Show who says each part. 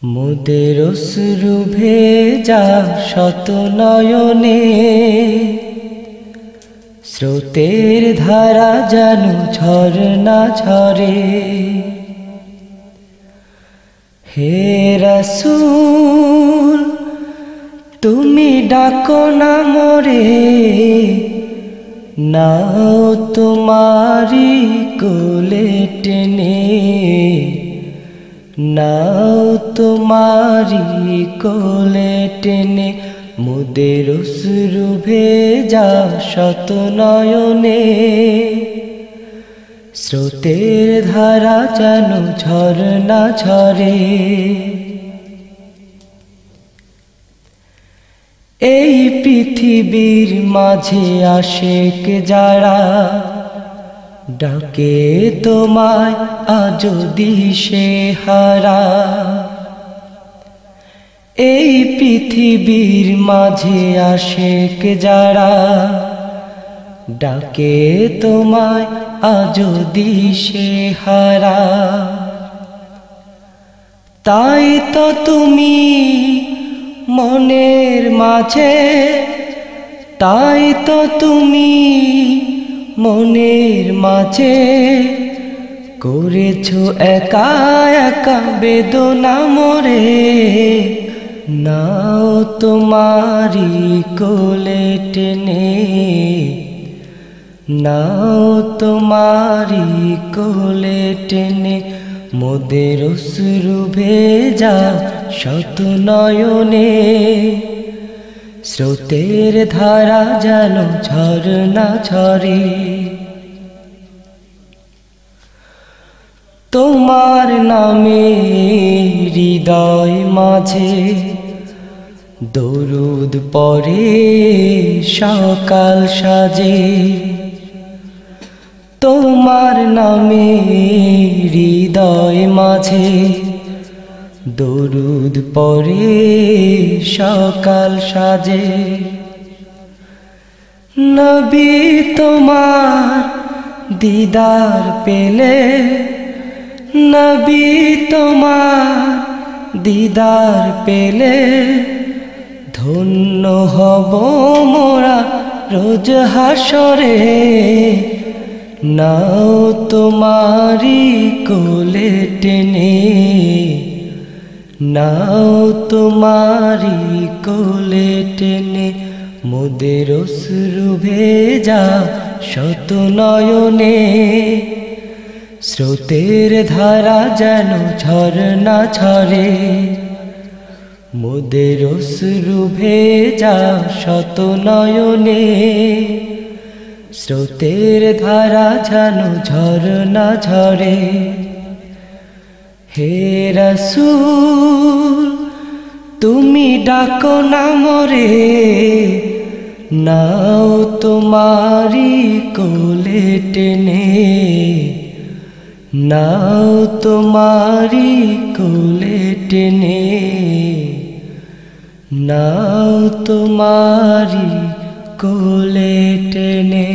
Speaker 1: মোদের অশ্রু ভেজা শত নয়নে স্রোতের ধারা যেন ঝরনা ঝরে। হে রাসূল তুমি ডাকো না মোরে, নাও তোমারি কোলে টেনে, নাও তোমারি কোলে টেনে। মোদের অশ্রু ভেজা শত নয়নে স্রোতের ধারা যেন ঝরনা ঝরে। এই পৃথিবীর মাঝে আশেক যারা ডাকে তোমায় আজো দিশে হারা। এই পৃথিবীর মাঝে আশেক যারা ডাকে তোমায় আজো দিশে হারা। তাই তো তুমি মনের মাঝে, তাই তো তুমি মনের মাঝে করেছো একা একা বেদনা মোরে। নাও তোমারি কোলে টেনে, নাও তোমারি কোলে টেনে। মোদের অশ্রু ভেজা শত নয়নে স্রোতের ধারা যেন ঝরনা ঝরে। তোমার নামে হৃদয় মাঝে দরুদ পড়ে সকাল সাজে। তোমার নামে হৃদয় মাঝে দরুদ পড়ে সকাল সাজে। নবী তোমার দিদার পেলে, নবী তোমার দিদার পেলে ধন্য হব মোরা রোজ হাসরে। নাও তোমারি কোলে টেনে, নাও তোমারি কোলে টেনে। মোদের অশ্রু ভেজা শত নয়নে স্রোতের ধারা যেন ঝরনা ঝরে। মোদের অশ্রু ভেজা শত নয়নে স্রোতের ধারা যেন ঝরনা ঝরে। হে রাসূল তুমি ডাকো না মোরে, নাও তোমারি কোলে টেনে, নাও তোমারি কোলে টেনে, নাও তোমারি কোলে টেনে।